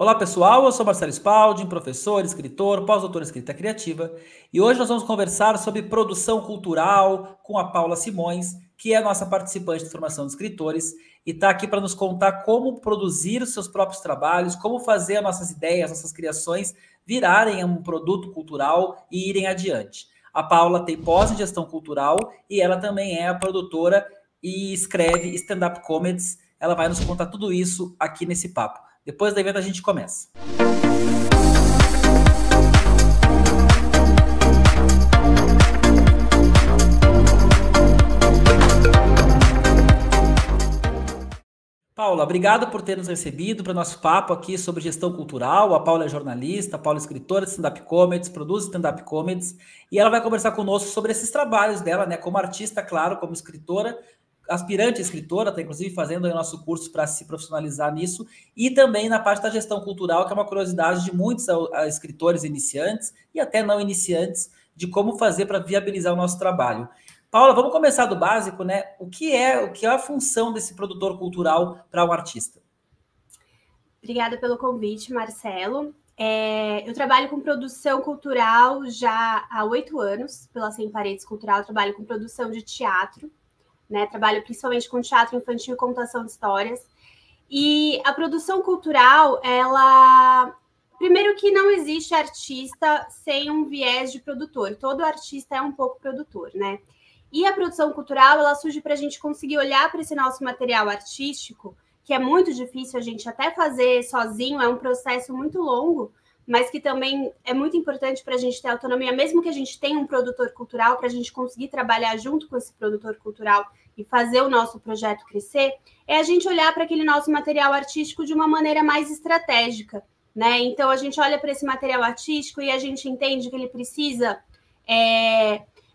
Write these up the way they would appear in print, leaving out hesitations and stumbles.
Olá pessoal, eu sou Marcelo Spalding, professor, escritor, pós-doutor em escrita criativa, e hoje nós vamos conversar sobre produção cultural com a Paula Simões, que é a nossa participante de formação de escritores, e está aqui para nos contar como produzir os seus próprios trabalhos, como fazer as nossas ideias, nossas criações virarem um produto cultural e irem adiante. A Paula tem pós em gestão cultural e ela também é a produtora e escreve stand-up comedies. Ela vai nos contar tudo isso aqui nesse papo. Depois do evento a gente começa. Paula, obrigado por ter nos recebido para o nosso papo aqui sobre gestão cultural. A Paula é jornalista, a Paula é escritora de stand-up comedies, produz stand-up comedies, e ela vai conversar conosco sobre esses trabalhos dela, né, como artista, claro, como escritora, aspirante escritora, está inclusive fazendo aí o nosso curso para se profissionalizar nisso, e também na parte da gestão cultural, que é uma curiosidade de muitos escritores iniciantes e até não iniciantes, de como fazer para viabilizar o nosso trabalho. Paula, vamos começar do básico, né? O que é a função desse produtor cultural para um artista? Obrigada pelo convite, Marcelo. Eu trabalho com produção cultural já há 8 anos, pela Sem Paredes Cultural. Eu trabalho com produção de teatro, né? Trabalho principalmente com teatro infantil e contação de histórias. E a produção cultural, ela... Primeiro que não existe artista sem um viés de produtor. Todo artista é um pouco produtor, né? E a produção cultural, ela surge para a gente conseguir olhar para esse nosso material artístico, que é muito difícil a gente até fazer sozinho, é um processo muito longo, mas que também é muito importante para a gente ter autonomia, mesmo que a gente tenha um produtor cultural, para a gente conseguir trabalhar junto com esse produtor cultural e fazer o nosso projeto crescer, é a gente olhar para aquele nosso material artístico de uma maneira mais estratégica, né? Então, a gente olha para esse material artístico e a gente entende que ele precisa...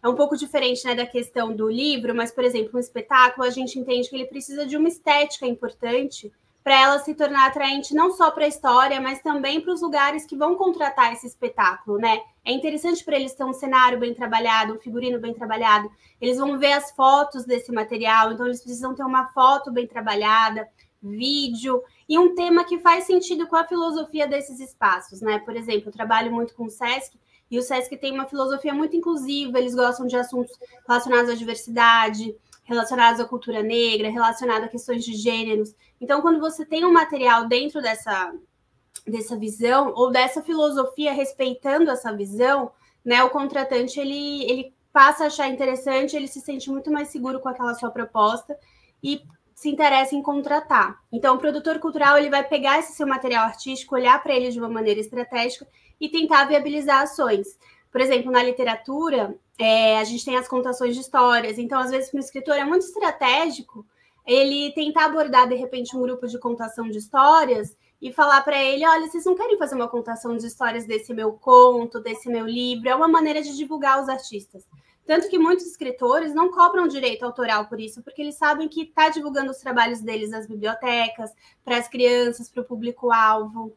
É um pouco diferente, né, da questão do livro, mas, por exemplo, um espetáculo, a gente entende que ele precisa de uma estética importante para ela se tornar atraente não só para a história, mas também para os lugares que vão contratar esse espetáculo, né? É interessante para eles ter um cenário bem trabalhado, um figurino bem trabalhado, eles vão ver as fotos desse material, então eles precisam ter uma foto bem trabalhada, vídeo, e um tema que faz sentido com a filosofia desses espaços, né? Por exemplo, eu trabalho muito com o Sesc, e o Sesc tem uma filosofia muito inclusiva, eles gostam de assuntos relacionados à diversidade, relacionados à cultura negra, relacionados a questões de gêneros. Então, quando você tem um material dentro dessa visão, ou dessa filosofia respeitando essa visão, né, o contratante ele passa a achar interessante, ele se sente muito mais seguro com aquela sua proposta e se interessa em contratar. Então, o produtor cultural ele vai pegar esse seu material artístico, olhar para ele de uma maneira estratégica e tentar viabilizar ações. Por exemplo, na literatura, a gente tem as contações de histórias. Então, às vezes, para o escritor é muito estratégico ele tentar abordar, de repente, um grupo de contação de histórias e falar para ele, olha, vocês não querem fazer uma contação de histórias desse meu conto, desse meu livro? É uma maneira de divulgar os artistas. Tanto que muitos escritores não cobram direito autoral por isso, porque eles sabem que está divulgando os trabalhos deles nas bibliotecas, para as crianças, para o público-alvo.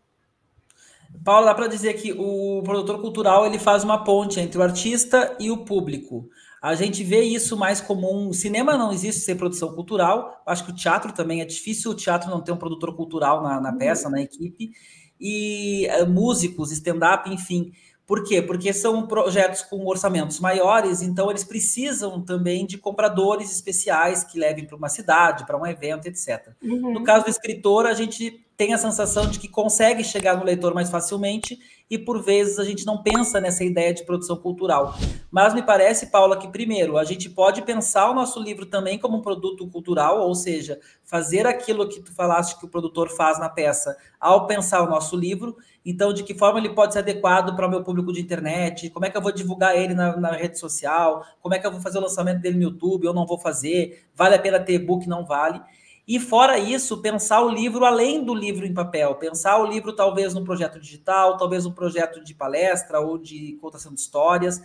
Paula, dá para dizer que o produtor cultural ele faz uma ponte entre o artista e o público. A gente vê isso mais comum. Cinema não existe sem produção cultural. Acho que o teatro também é difícil o teatro não ter um produtor cultural na peça, na equipe. E músicos, stand-up, enfim. Por quê? Porque são projetos com orçamentos maiores, então eles precisam também de compradores especiais que levem para uma cidade, para um evento, etc. No caso do escritor, a gente tem a sensação de que consegue chegar no leitor mais facilmente e, por vezes, a gente não pensa nessa ideia de produção cultural. Mas me parece, Paula, que, primeiro, a gente pode pensar o nosso livro também como um produto cultural, ou seja, fazer aquilo que tu falaste que o produtor faz na peça ao pensar o nosso livro. Então, de que forma ele pode ser adequado para o meu público de internet, como é que eu vou divulgar ele na rede social, como é que eu vou fazer o lançamento dele no YouTube, eu não vou fazer, vale a pena ter e-book, não vale. E fora isso, pensar o livro além do livro em papel, pensar o livro talvez num projeto digital, talvez um projeto de palestra ou de contação de histórias.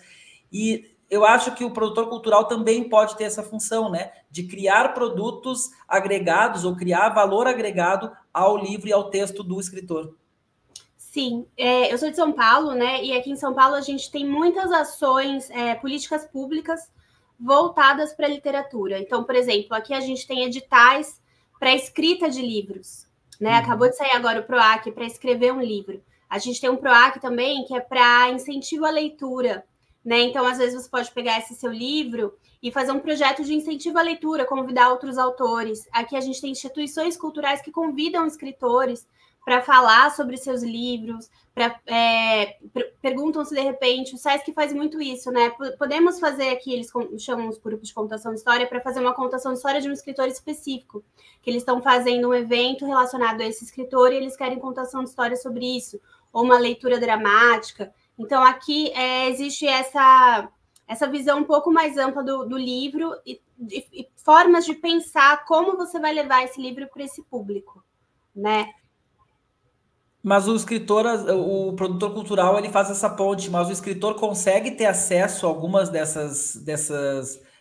E eu acho que o produtor cultural também pode ter essa função, né? De criar produtos agregados ou criar valor agregado ao livro e ao texto do escritor. Sim, eu sou de São Paulo, né? E aqui em São Paulo a gente tem muitas ações, políticas públicas voltadas para a literatura. Então, por exemplo, aqui a gente tem editais para escrita de livros. né? Acabou de sair agora o PROAC para escrever um livro. A gente tem um PROAC também que é para incentivo à leitura, né? Então, às vezes, você pode pegar esse seu livro e fazer um projeto de incentivo à leitura, convidar outros autores. Aqui a gente tem instituições culturais que convidam escritores para falar sobre seus livros, perguntam se de repente, o SESC faz muito isso, né? Podemos fazer aqui, eles chamam os grupos de contação de história, para fazer uma contação de história de um escritor específico, que eles estão fazendo um evento relacionado a esse escritor e eles querem contação de história sobre isso, ou uma leitura dramática. Então, aqui existe essa visão um pouco mais ampla do livro e formas de pensar como você vai levar esse livro para esse público, né? Mas o escritor, o produtor cultural, ele faz essa ponte, mas o escritor consegue ter acesso a algumas dessas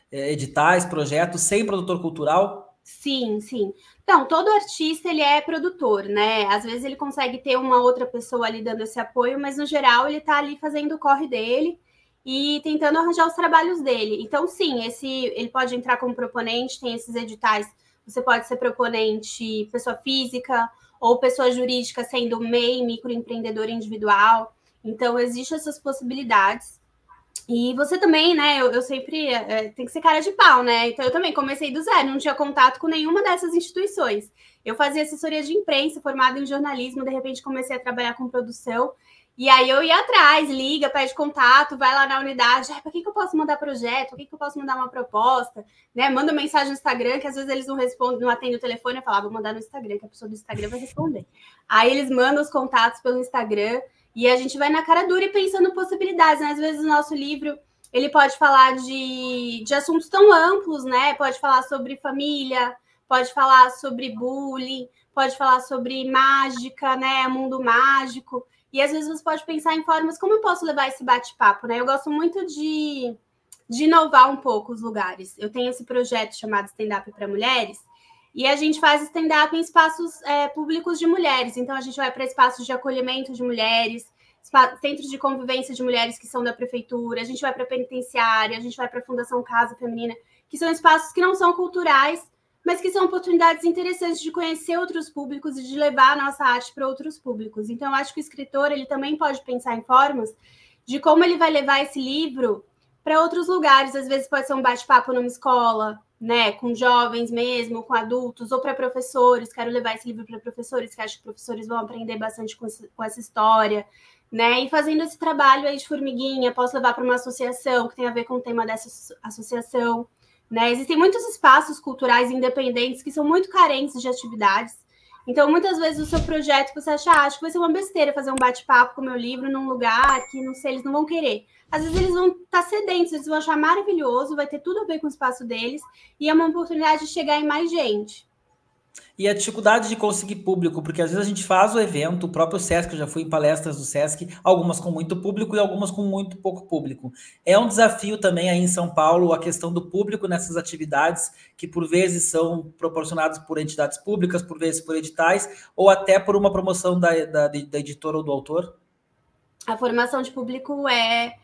editais, projetos, sem produtor cultural? Sim, sim. Então, todo artista, ele é produtor, né? Às vezes ele consegue ter uma outra pessoa ali dando esse apoio, mas no geral ele tá ali fazendo o corre dele e tentando arranjar os trabalhos dele. Então, sim, ele pode entrar como proponente, tem esses editais. Você pode ser proponente pessoa física ou pessoa jurídica, sendo MEI, microempreendedor individual. Então, existem essas possibilidades. E você também, né? Eu sempre tem que ser cara de pau, né? Então eu também comecei do zero, não tinha contato com nenhuma dessas instituições. Eu fazia assessoria de imprensa, formada em jornalismo, de repente comecei a trabalhar com produção. E aí eu ia atrás, liga, pede contato, vai lá na unidade, para quem que eu posso mandar projeto, para quem que eu posso mandar uma proposta, né? Manda mensagem no Instagram, que às vezes eles não respondem, não atendem o telefone, eu falava, vou mandar no Instagram, que a pessoa do Instagram vai responder. Aí eles mandam os contatos pelo Instagram. E a gente vai na cara dura e pensando possibilidades, né? Às vezes o nosso livro, ele pode falar de assuntos tão amplos, né? Pode falar sobre família, pode falar sobre bullying, pode falar sobre mágica, né? Mundo mágico. E às vezes você pode pensar em formas, como eu posso levar esse bate-papo, né? Eu gosto muito de inovar um pouco os lugares. Eu tenho esse projeto chamado Stand-up para Mulheres, e a gente faz stand-up em espaços públicos de mulheres. Então, a gente vai para espaços de acolhimento de mulheres, centros de convivência de mulheres que são da prefeitura, a gente vai para a penitenciária, a gente vai para a Fundação Casa Feminina, que são espaços que não são culturais, mas que são oportunidades interessantes de conhecer outros públicos e de levar a nossa arte para outros públicos. Então, eu acho que o escritor ele também pode pensar em formas de como ele vai levar esse livro para outros lugares. Às vezes pode ser um bate-papo numa escola, né, com jovens mesmo, com adultos, ou para professores. Quero levar esse livro para professores, que acho que professores vão aprender bastante com essa história, né? E fazendo esse trabalho aí de formiguinha, posso levar para uma associação que tem a ver com o tema dessa associação, né? Existem muitos espaços culturais independentes que são muito carentes de atividades. Então, muitas vezes o seu projeto, você acha que vai ser uma besteira fazer um bate-papo com o meu livro num lugar que, não sei, eles não vão querer. Às vezes eles vão estar sedentos, eles vão achar maravilhoso, vai ter tudo a ver com o espaço deles, e é uma oportunidade de chegar em mais gente. E a dificuldade de conseguir público, porque às vezes a gente faz o evento, o próprio Sesc, eu já fui em palestras do Sesc, algumas com muito público e algumas com muito pouco público. É um desafio também aí em São Paulo a questão do público nessas atividades, que por vezes são proporcionadas por entidades públicas, por vezes por editais, ou até por uma promoção da editora ou do autor? A formação de público é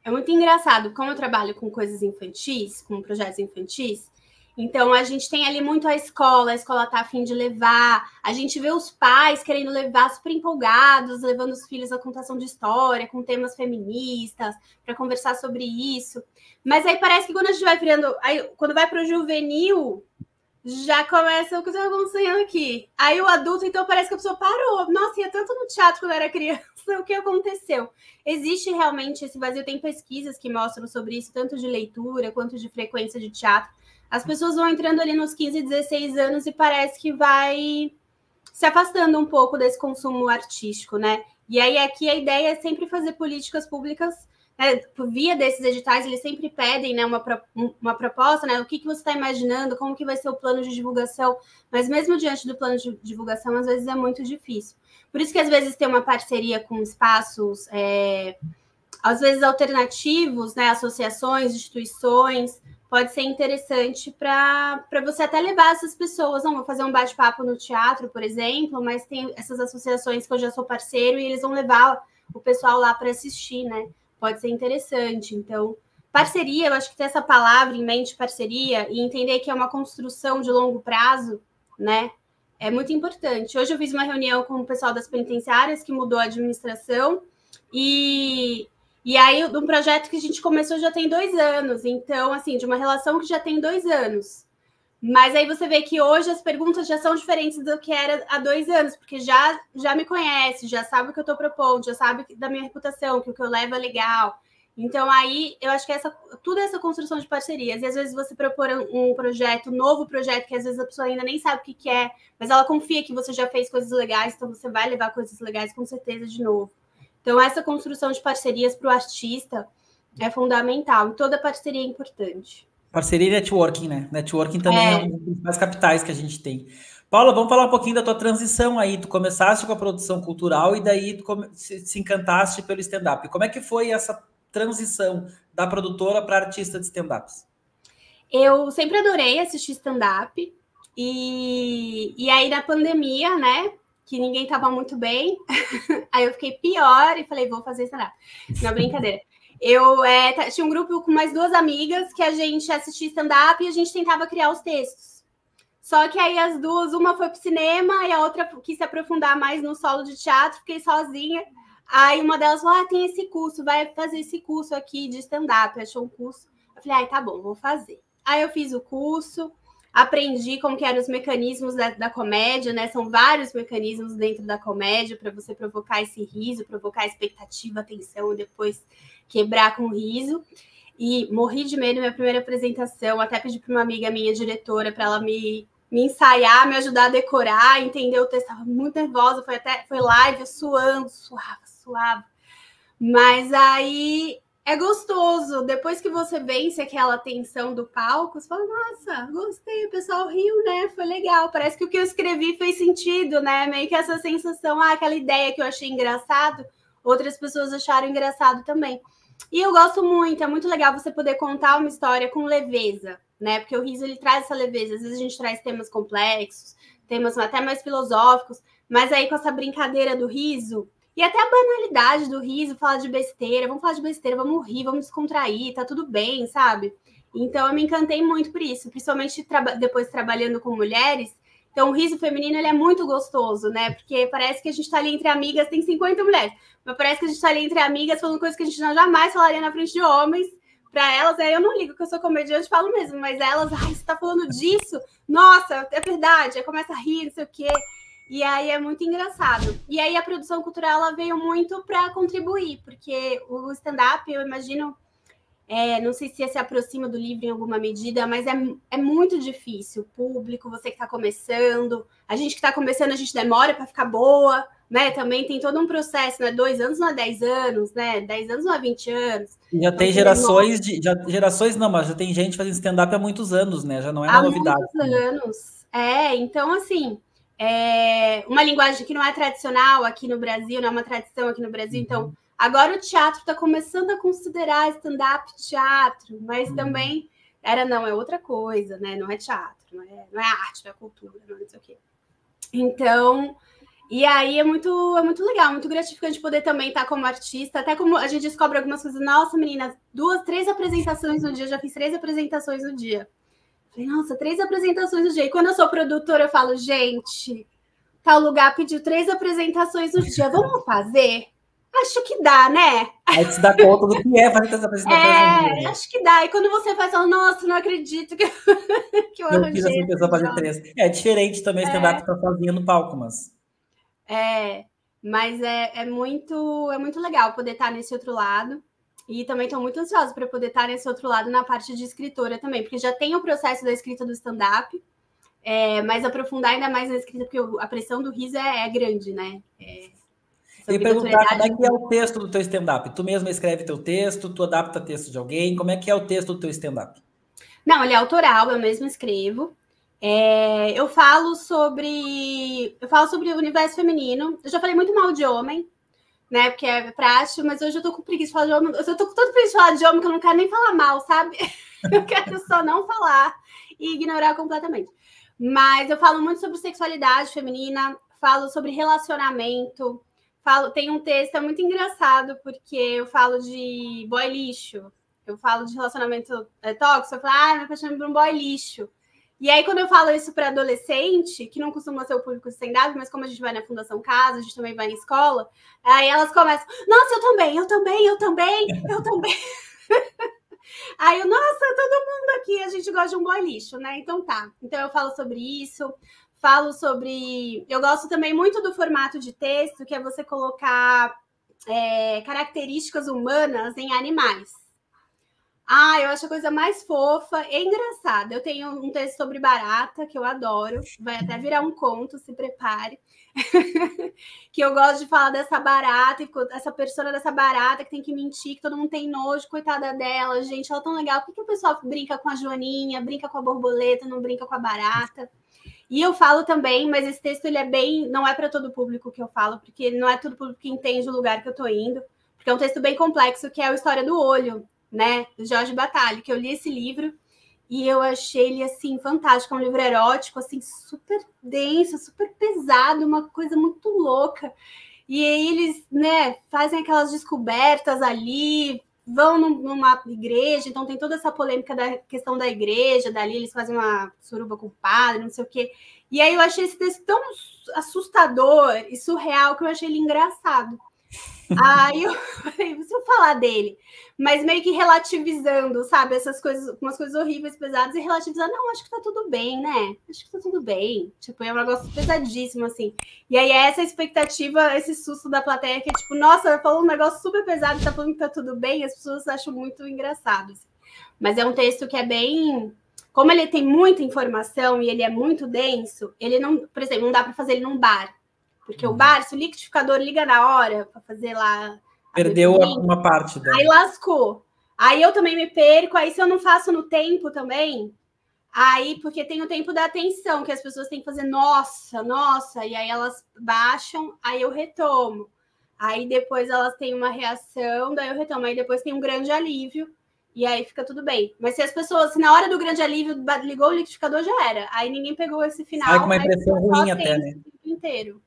muito engraçado. Como eu trabalho com coisas infantis, com projetos infantis, então a gente tem ali muito a escola tá a fim de levar, a gente vê os pais querendo levar super empolgados, levando os filhos à contação de história, com temas feministas, para conversar sobre isso. Mas aí parece que quando a gente vai virando, aí, quando vai para o juvenil, já começa o que está acontecendo aqui. Aí o adulto, então, parece que a pessoa parou. Nossa, ia tanto no teatro quando era criança. O que aconteceu? Existe realmente esse vazio. Tem pesquisas que mostram sobre isso, tanto de leitura quanto de frequência de teatro. As pessoas vão entrando ali nos 15, 16 anos e parece que vai se afastando um pouco desse consumo artístico, né? E aí aqui a ideia é sempre fazer políticas públicas, né, por via desses editais, eles sempre pedem, né, uma proposta, né, o que você está imaginando, como que vai ser o plano de divulgação, mas mesmo diante do plano de divulgação, às vezes é muito difícil. Por isso que às vezes tem uma parceria com espaços, às vezes alternativos, né, associações, instituições, pode ser interessante para você até levar essas pessoas. Não, vou fazer um bate-papo no teatro, por exemplo, mas tem essas associações que eu já sou parceiro e eles vão levar o pessoal lá para assistir, né? Pode ser interessante. Então, parceria, eu acho que ter essa palavra em mente, parceria, e entender que é uma construção de longo prazo, né? é muito importante. Hoje eu fiz uma reunião com o pessoal das penitenciárias, que mudou a administração, e aí, de um projeto que a gente começou já tem 2 anos. Então, assim, de uma relação que já tem 2 anos. Mas aí você vê que hoje as perguntas já são diferentes do que era há 2 anos, porque já me conhece, já sabe o que eu estou propondo, já sabe da minha reputação, que o que eu levo é legal. Então, aí, eu acho que tudo essa construção de parcerias. E às vezes você propor um projeto, um novo projeto, que às vezes a pessoa ainda nem sabe o que é, mas ela confia que você já fez coisas legais, então você vai levar coisas legais com certeza de novo. Então, essa construção de parcerias para o artista é fundamental. E toda parceria é importante. Parceria e networking, né? Networking também é um dos principais capitais que a gente tem. Paula, vamos falar um pouquinho da tua transição aí. Tu começaste com a produção cultural e daí tu se encantaste pelo stand-up. Como é que foi essa transição da produtora para artista de stand-ups? Eu sempre adorei assistir stand-up. E aí, na pandemia, né? Que ninguém tava muito bem. Aí eu fiquei pior e falei, vou fazer stand-up. Não, brincadeira. Eu tinha um grupo com mais 2 amigas que a gente assistia stand-up e a gente tentava criar os textos. Só que aí as duas, uma foi pro cinema e a outra quis se aprofundar mais no solo de teatro, fiquei sozinha. Aí uma delas falou, tem esse curso, vai fazer esse curso aqui de stand-up. Achou um curso. Eu falei, tá bom, vou fazer. Aí eu fiz o curso, aprendi como que eram os mecanismos da comédia, né? São vários mecanismos dentro da comédia para você provocar esse riso, provocar expectativa, atenção e depois quebrar com riso. E morri de medo na minha primeira apresentação, até pedi para uma amiga minha, diretora, para ela me ensaiar, me ajudar a decorar, entender o texto. Estava muito nervosa, foi live, eu suava. Mas aí é gostoso. Depois que você vence aquela tensão do palco, você fala, nossa, gostei, o pessoal riu, né? Foi legal. Parece que o que eu escrevi fez sentido, né? Meio que essa sensação, aquela ideia que eu achei engraçado, outras pessoas acharam engraçado também. E eu gosto muito, é muito legal você poder contar uma história com leveza, né? Porque o riso, ele traz essa leveza. Às vezes a gente traz temas complexos, temas até mais filosóficos, mas aí com essa brincadeira do riso, e até a banalidade do riso, falar de besteira, vamos falar de besteira, vamos rir, vamos descontrair, tá tudo bem, sabe? Então eu me encantei muito por isso, principalmente depois trabalhando com mulheres. Então o riso feminino, ele é muito gostoso, né? Porque parece que a gente tá ali entre amigas, tem 50 mulheres, mas parece que a gente tá ali entre amigas falando coisas que a gente jamais falaria na frente de homens. Para elas, eu não ligo que eu sou comediante, falo mesmo, mas elas, você tá falando disso? Nossa, é verdade. Aí começa a rir, não sei o quê. E aí é muito engraçado. E aí a produção cultural, ela veio muito para contribuir, porque o stand-up, eu imagino, não sei se se aproxima do livro em alguma medida, mas é muito difícil. O público, você que está começando, a gente que está começando, a gente demora para ficar boa, né? Também tem todo um processo, né? 2 anos não é 10 anos, né? 10 anos não é 20 anos. Já então, tem gerações gerações não, mas já tem gente fazendo stand-up há muitos anos, né? Já não é uma novidade. Há muitos anos. Então, assim, uma linguagem que não é tradicional aqui no Brasil, não é uma tradição aqui no Brasil. Então, agora o teatro está começando a considerar stand-up teatro, mas também é outra coisa, né? Não é teatro, não é arte, não é cultura, não é sei o quê. Então, e aí é muito legal, muito gratificante poder também estar como artista, até como a gente descobre algumas coisas. Nossa, menina, 2, 3 apresentações no dia, já fiz 3 apresentações no dia. Falei, nossa, 3 apresentações no dia. E quando eu sou produtora, eu falo, gente, tal lugar pediu 3 apresentações no dia, vamos fazer? Acho que dá, né? Aí você dá conta do que é fazer essas apresentações no dia. Acho que dá. E quando você faz, fala, nossa, não acredito que eu arranjei. Eu fiz essa pessoa fazer 3. É diferente também stand-up tá sozinha no palco, mas... Mas é muito legal poder estar nesse outro lado. E também estou muito ansiosa para poder estar nesse outro lado na parte de escritora também, porque já tem o processo da escrita do stand-up, mas aprofundar ainda mais na escrita, porque a pressão do riso é grande, né? Eu ia perguntar como é que é o texto do teu stand-up. Tu mesmo escreve teu texto, tu adapta texto de alguém, como é que é o texto do teu stand-up? Não, ele é autoral, eu mesmo escrevo. Eu falo sobre o universo feminino. Eu já falei muito mal de homem, né? Porque é prático, mas hoje eu tô com preguiça de falar de homem. Eu tô com tanto preguiça de falar de homem que eu não quero nem falar mal, sabe? Eu quero só não falar e ignorar completamente. Mas eu falo muito sobre sexualidade feminina, falo sobre relacionamento, tem um texto muito engraçado, porque eu falo de boy lixo, eu falo de relacionamento tóxico, eu falo, me apaixonei por um boy lixo. E aí, quando eu falo isso para adolescente, que não costuma ser o público stand-up, mas como a gente vai na Fundação Casa, a gente também vai na escola, aí elas começam, nossa, eu também. Aí eu, nossa, todo mundo aqui, a gente gosta de um boy lixo, né? Então tá. Então eu falo sobre isso, falo sobre... Eu gosto também muito do formato de texto, que é você colocar características humanas em animais. Eu acho a coisa mais fofa e engraçada. Eu tenho um texto sobre barata, que eu adoro. Vai até virar um conto, se prepare. Que eu gosto de falar dessa barata, essa persona dessa barata que tem que mentir, que todo mundo tem nojo, coitada dela. Gente, ela é tão legal. Por que o pessoal brinca com a joaninha, brinca com a borboleta, não brinca com a barata? E eu falo também, mas esse texto ele é bem... Não é para todo público que eu falo, porque não é todo público que entende o lugar que eu tô indo. Porque é um texto bem complexo, que é a História do Olho, né, do Jorge Bataille, que eu li esse livro e eu achei ele, assim, fantástico. É um livro erótico, assim, super denso, super pesado, uma coisa muito louca. E aí eles, né, fazem aquelas descobertas ali, vão numa igreja, então tem toda essa polêmica da questão da igreja, dali eles fazem uma suruba com o padre, não sei o quê. E aí eu achei esse texto tão assustador e surreal que eu achei ele engraçado. Aí eu falei, preciso falar dele, mas meio que relativizando, sabe, essas coisas, umas coisas horríveis, pesadas, e relativizando, não, acho que tá tudo bem, né? Acho que tá tudo bem. Tipo, é um negócio pesadíssimo, assim. E aí é essa expectativa, esse susto da plateia, que é tipo, nossa, falou um negócio super pesado, tá falando que tá tudo bem, e as pessoas acham muito engraçado. Assim. Mas é um texto que é bem... Como ele tem muita informação e ele é muito denso, ele não, por exemplo, não dá para fazer ele num bar. Porque o bar, se o liquidificador liga na hora para fazer lá... Perdeu uma parte dela. Aí lascou. Aí eu também me perco. Aí se eu não faço no tempo também... Aí, porque tem o tempo da atenção, que as pessoas têm que fazer nossa, e aí elas baixam, aí eu retomo. Aí depois elas têm uma reação, daí eu retomo. Aí depois tem um grande alívio, e aí fica tudo bem. Mas se as pessoas, se na hora do grande alívio ligou o liquidificador, já era. Aí ninguém pegou esse final. Sai com uma impressão ruim até, né? O tempo inteiro.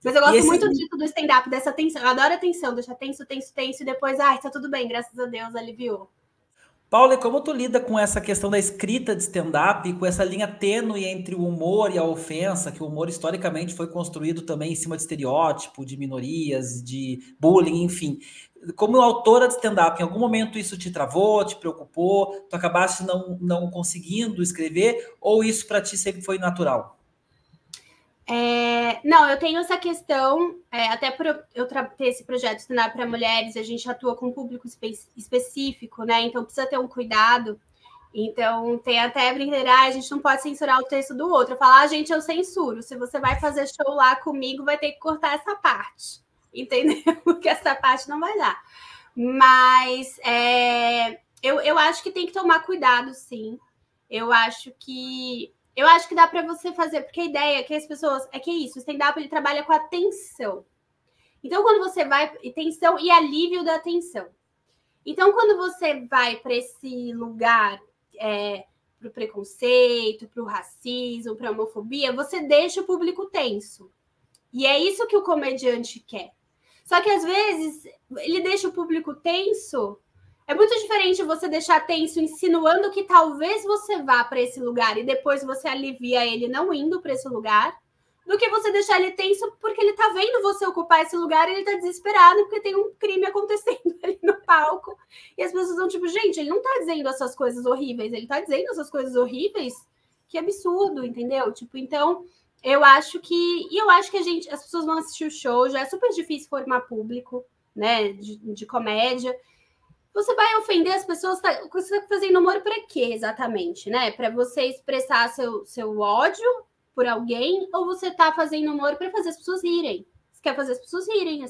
Mas eu gosto muito disso do stand-up, dessa tensão. Eu adoro a tensão, deixar tenso, e depois, tá tudo bem, graças a Deus, aliviou. Paula, como tu lida com essa questão da escrita de stand-up, com essa linha tênue entre o humor e a ofensa, que o humor historicamente foi construído também em cima de estereótipo, de minorias, de bullying, enfim. Como autora de stand-up, em algum momento isso te travou, te preocupou, tu acabaste não conseguindo escrever, ou isso para ti sempre foi natural? Não, eu tenho essa questão, até por eu ter esse projeto stand-up para mulheres, a gente atua com um público específico, né? Então precisa ter um cuidado. Então tem até brincadeira, a gente não pode censurar o texto do outro. Eu falo, gente, eu censuro. Se você vai fazer show lá comigo, vai ter que cortar essa parte. Entendeu? Porque essa parte não vai dar. Mas eu acho que tem que tomar cuidado, sim. Eu acho que dá para você fazer, porque a ideia é que as pessoas... É que é isso, o stand-up ele trabalha com atenção. Então, quando você vai... Tensão e alívio da atenção. Então, quando você vai para esse lugar, para o preconceito, para o racismo, para a homofobia, você deixa o público tenso. E é isso que o comediante quer. Só que, às vezes, ele deixa o público tenso... É muito diferente você deixar tenso insinuando que talvez você vá para esse lugar e depois você alivia ele não indo para esse lugar, do que você deixar ele tenso porque ele tá vendo você ocupar esse lugar e ele tá desesperado porque tem um crime acontecendo ali no palco. E as pessoas vão tipo, gente, ele não tá dizendo essas coisas horríveis, ele tá dizendo essas coisas horríveis? Que absurdo, entendeu? Tipo, então, eu acho que as pessoas vão assistir o show, já é super difícil formar público, né, de comédia. Você vai ofender as pessoas, você está fazendo humor para quê, exatamente, né? Para você expressar seu ódio por alguém, ou você está fazendo humor para fazer as pessoas rirem? Você quer fazer as pessoas rirem,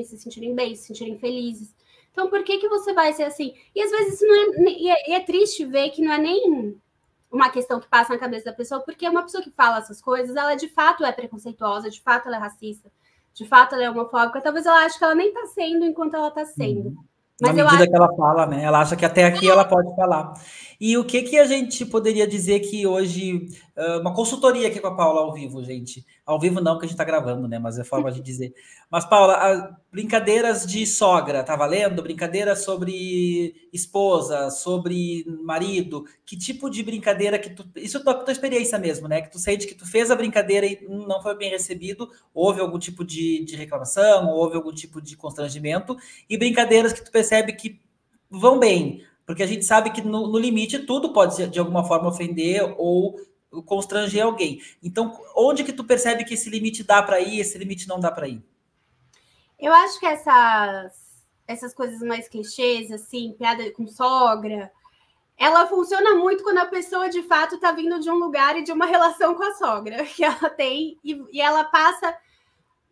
se sentirem bem, se sentirem felizes. Então, por que você vai ser assim? E às vezes isso não é triste ver que não é nem uma questão que passa na cabeça da pessoa, porque uma pessoa que fala essas coisas, ela de fato é preconceituosa, de fato ela é racista, de fato ela é homofóbica, talvez ela ache que ela nem está sendo enquanto ela está sendo. Na medida que ela fala, né? Ela acha que até aqui ela pode falar. E o que a gente poderia dizer que hoje uma consultoria aqui com a Paula ao vivo, gente. Ao vivo não, porque a gente está gravando, né? Mas é forma de dizer. Mas, Paula, brincadeiras de sogra, tá valendo? Brincadeiras sobre esposa, sobre marido. Que tipo de brincadeira que tu... Isso é da tua experiência mesmo, né? Que tu sente que tu fez a brincadeira e não foi bem recebido, houve algum tipo de reclamação, houve algum tipo de constrangimento, e brincadeiras que tu percebe que vão bem, porque a gente sabe que no limite tudo pode de alguma forma ofender ou constranger alguém. Então, onde que tu percebe que esse limite dá para ir, esse limite não dá para ir? Eu acho que essas coisas mais clichês, assim, piada com sogra, ela funciona muito quando a pessoa de fato está vindo de um lugar e de uma relação com a sogra que ela tem, e ela passa,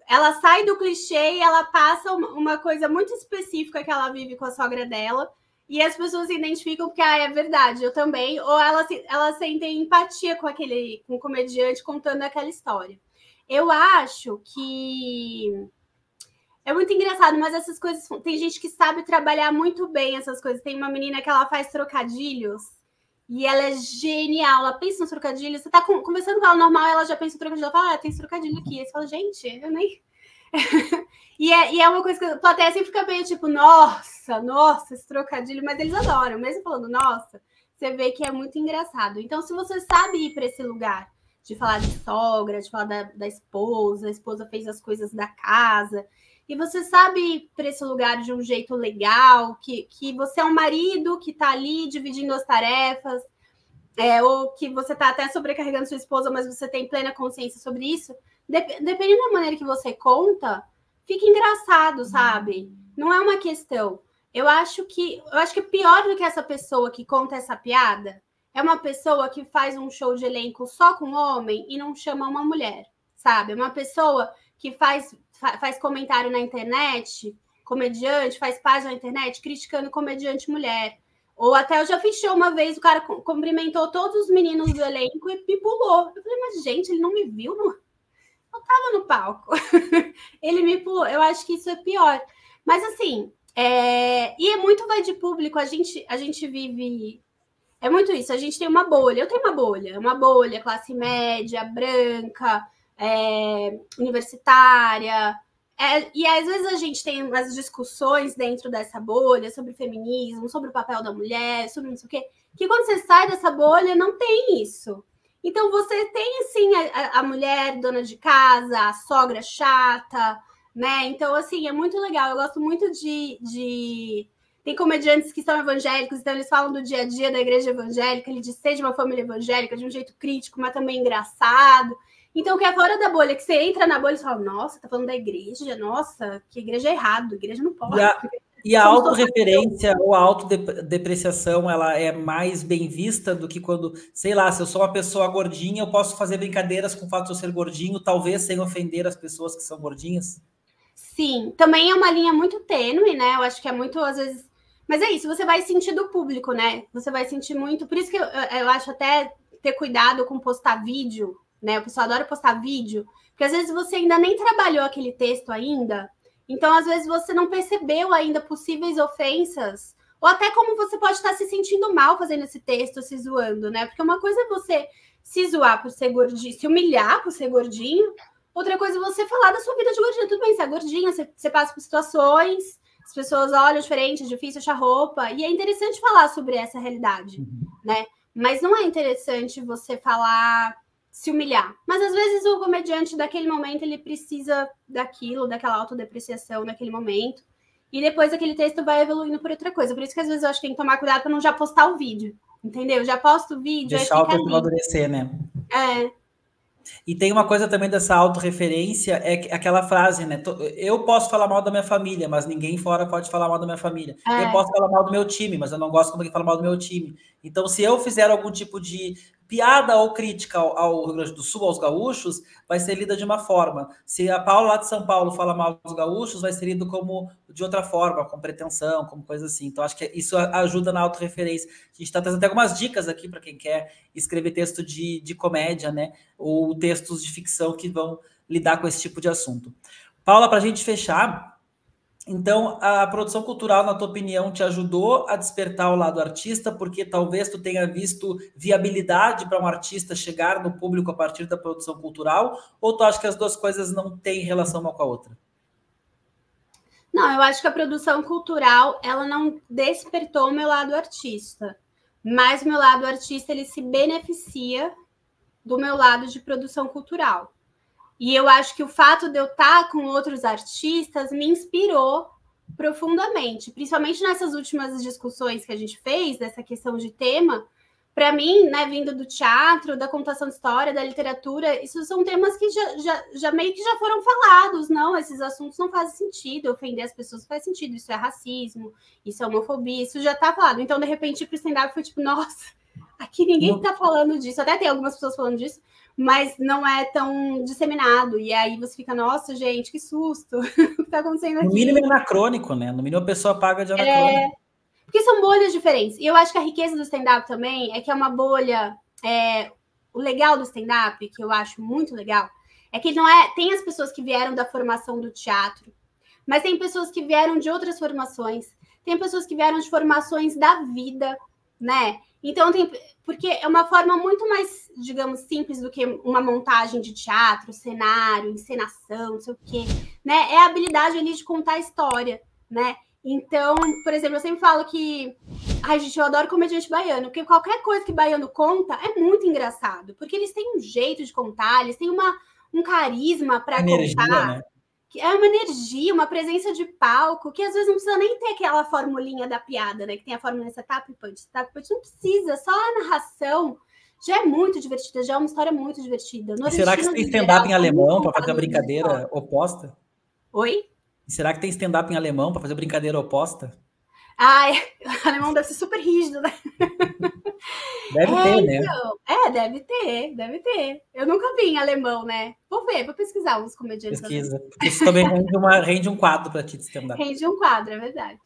ela sai do clichê e ela passa uma coisa muito específica que ela vive com a sogra dela. E as pessoas se identificam porque é verdade, eu também. Ou elas sentem empatia com o comediante contando aquela história. Eu acho que é muito engraçado, mas essas coisas... Tem gente que sabe trabalhar muito bem essas coisas. Tem uma menina que ela faz trocadilhos e ela é genial. Ela pensa nos trocadilhos. Você tá conversando com ela normal, ela já pensa no trocadilho. Ela fala, tem esse trocadilho aqui. Aí você fala, gente, eu nem... E é uma coisa que a plateia sempre fica meio tipo, nossa, esse trocadilho, mas eles adoram, mesmo falando nossa, você vê que é muito engraçado. Então, se você sabe ir para esse lugar de falar de sogra, de falar da esposa, a esposa fez as coisas da casa, e você sabe ir para esse lugar de um jeito legal, que você é um marido que está ali dividindo as tarefas, ou que você está até sobrecarregando sua esposa, mas você tem plena consciência sobre isso, dependendo da maneira que você conta, fica engraçado, sabe? Não é uma questão. Eu acho que pior do que essa pessoa que conta essa piada é uma pessoa que faz um show de elenco só com homem e não chama uma mulher, sabe? É uma pessoa que faz comentário na internet, comediante, faz página na internet criticando comediante mulher. Ou até eu já fiz show uma vez, o cara cumprimentou todos os meninos do elenco e pulou. Eu falei, mas gente, ele não me viu? Eu tava no palco. Ele me pulou. Eu acho que isso é pior. Mas assim, e muito vai de público. A gente vive... É muito isso. A gente tem uma bolha. Eu tenho uma bolha classe média, branca, universitária. E às vezes a gente tem umas discussões dentro dessa bolha sobre feminismo, sobre o papel da mulher, sobre não sei o quê, que quando você sai dessa bolha, não tem isso. Então, você tem, assim, a mulher dona de casa, a sogra chata, né? Então, assim, é muito legal. Eu gosto muito de... Tem comediantes que são evangélicos, então eles falam do dia a dia da igreja evangélica, de ser de uma família evangélica, de um jeito crítico, mas também engraçado. Então, que é fora da bolha, que você entra na bolha e fala, nossa, tá falando da igreja, nossa, que igreja é errado, igreja não pode. E a autorreferência ou a autodepreciação, ela é mais bem vista do que quando, sei lá, se eu sou uma pessoa gordinha, eu posso fazer brincadeiras com o fato de eu ser gordinho, talvez sem ofender as pessoas que são gordinhas? Sim, também é uma linha muito tênue, né? Eu acho que é muito, às vezes... Mas é isso, você vai sentir do público, né? Você vai sentir muito... Por isso que eu acho até ter cuidado com postar vídeo, né? O pessoal adora postar vídeo, porque às vezes você ainda nem trabalhou aquele texto ainda... Então, às vezes, você não percebeu ainda possíveis ofensas, ou até como você pode estar se sentindo mal fazendo esse texto, se zoando, né? Porque uma coisa é você se zoar por ser gordinho, se humilhar por ser gordinho, outra coisa é você falar da sua vida de gordinho. Tudo bem, você é gordinha, você passa por situações, as pessoas olham diferente, é difícil achar roupa, e é interessante falar sobre essa realidade, né? Mas não é interessante você falar... se humilhar. Mas, às vezes, o comediante, daquele momento, ele precisa daquilo, daquela autodepreciação naquele momento. E depois aquele texto vai evoluindo por outra coisa. Por isso que, às vezes, eu acho que tem que tomar cuidado para não já postar o vídeo. Entendeu? Já posto o vídeo, deixar o texto amadurecer, né? E tem uma coisa também dessa autorreferência, é aquela frase, né? Eu posso falar mal da minha família, mas ninguém fora pode falar mal da minha família. Eu posso falar mal do meu time, mas eu não gosto quando alguém fala mal do meu time. Então, se eu fizer algum tipo de piada ou crítica ao Rio Grande do Sul, aos gaúchos, vai ser lida de uma forma. Se a Paula lá de São Paulo fala mal dos gaúchos, vai ser lido como de outra forma, com pretensão, como coisa assim. Então, acho que isso ajuda na autorreferência. A gente está trazendo até algumas dicas aqui para quem quer escrever texto de comédia, né? Ou textos de ficção que vão lidar com esse tipo de assunto. Paula, para a gente fechar, Então, a produção cultural, na tua opinião, te ajudou a despertar o lado artista, porque talvez tu tenha visto viabilidade para um artista chegar no público a partir da produção cultural, ou tu acha que as duas coisas não têm relação uma com a outra? Não, eu acho que a produção cultural, ela não despertou o meu lado artista, mas o meu lado artista, ele se beneficia do meu lado de produção cultural. E eu acho que o fato de eu estar com outros artistas me inspirou profundamente, principalmente nessas últimas discussões que a gente fez, dessa questão de tema. Para mim, né, vindo do teatro, da contação de história, da literatura, isso são temas que já meio que já foram falados. Não, esses assuntos não fazem sentido, ofender as pessoas não faz sentido, isso é racismo, isso é homofobia, isso já está falado. Então, de repente, para o stand-up foi tipo, nossa, aqui ninguém está falando disso, até tem algumas pessoas falando disso, mas não é tão disseminado. E aí você fica, nossa, gente, que susto, o que está acontecendo aqui? No mínimo é anacrônico, né? No mínimo a pessoa paga de anacrônico. Porque são bolhas diferentes. E eu acho que a riqueza do stand-up também é que é uma bolha. O legal do stand-up, que eu acho muito legal, é que não é. Tem as pessoas que vieram da formação do teatro, mas tem pessoas que vieram de outras formações, tem pessoas que vieram de formações da vida, né? Então tem. Porque é uma forma muito mais, digamos, simples do que uma montagem de teatro, cenário, encenação, não sei o quê. Né? É a habilidade ali de contar a história, né? Então, por exemplo, eu sempre falo que... Ai, gente, eu adoro comediante baiano, porque qualquer coisa que baiano conta é muito engraçado, porque eles têm um jeito de contar, eles têm um carisma para contar. Né? É uma energia, uma presença de palco, que às vezes não precisa nem ter aquela formulinha da piada, né? Que tem a fórmula setup e punch. Setup e punch não precisa, só a narração já é muito divertida, já é uma história muito divertida. Será que tem stand-up em alemão para fazer a brincadeira oposta? Oi? E será que tem stand-up em alemão para fazer brincadeira oposta? Ai, o alemão deve ser super rígido, né? Deve ter, né? Deve ter. Eu nunca vi em alemão, né? Vou pesquisar uns comediantes. Pesquisa, porque isso também rende um quadro para ti de stand-up. Rende um quadro, é verdade.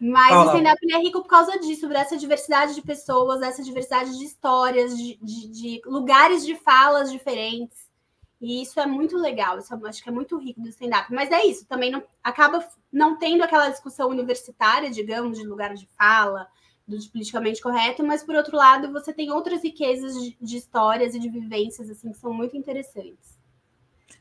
Mas Paula, o stand-up é rico por causa disso, por essa diversidade de pessoas, essa diversidade de histórias, de lugares de falas diferentes. E isso é muito legal, isso eu acho que é muito rico do stand-up. Mas é isso, também acaba não tendo aquela discussão universitária, digamos, de lugar de fala, do politicamente correto, mas, por outro lado, você tem outras riquezas de histórias e de vivências, assim, que são muito interessantes.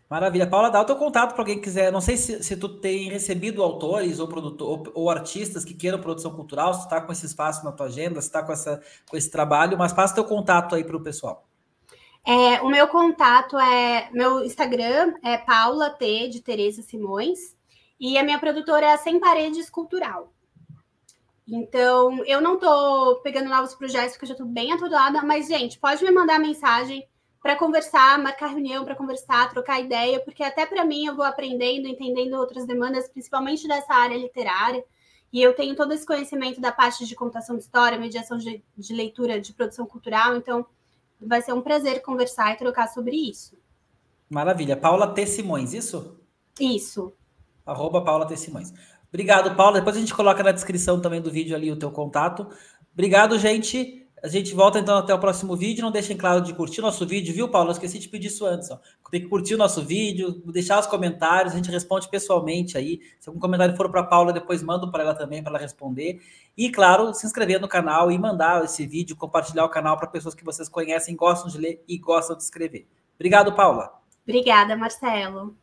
Maravilha. Paula, dá o teu contato para alguém que quiser. Não sei se tu tem recebido autores ou produtor, ou artistas que queiram produção cultural, se tu está com esse espaço na tua agenda, se está com esse trabalho, mas passa teu contato aí para o pessoal. O meu contato meu Instagram é Paula T, de Tereza Simões, e a minha produtora é a Sem Paredes Cultural. Então, eu não tô pegando novos projetos, porque eu já tô bem atolada, mas, gente, pode me mandar mensagem para conversar, marcar reunião para conversar, trocar ideia, porque até para mim eu vou aprendendo, entendendo outras demandas, principalmente dessa área literária, e eu tenho todo esse conhecimento da parte de contação de história, mediação de leitura, de produção cultural, então vai ser um prazer conversar e trocar sobre isso. Maravilha. Paula T. Simões, isso? Isso. @Paula T. Simões. Obrigado, Paula. Depois a gente coloca na descrição também do vídeo ali o teu contato. Obrigado, gente. A gente volta então até o próximo vídeo. Não deixem claro de curtir nosso vídeo, viu, Paulo? Eu esqueci de pedir isso antes. Ó. Tem que curtir o nosso vídeo, deixar os comentários, a gente responde pessoalmente aí. Se algum comentário for para a Paula, depois mando para ela também, para ela responder. E, claro, se inscrever no canal e mandar esse vídeo, compartilhar o canal para pessoas que vocês conhecem, gostam de ler e gostam de escrever. Obrigado, Paula. Obrigada, Marcelo.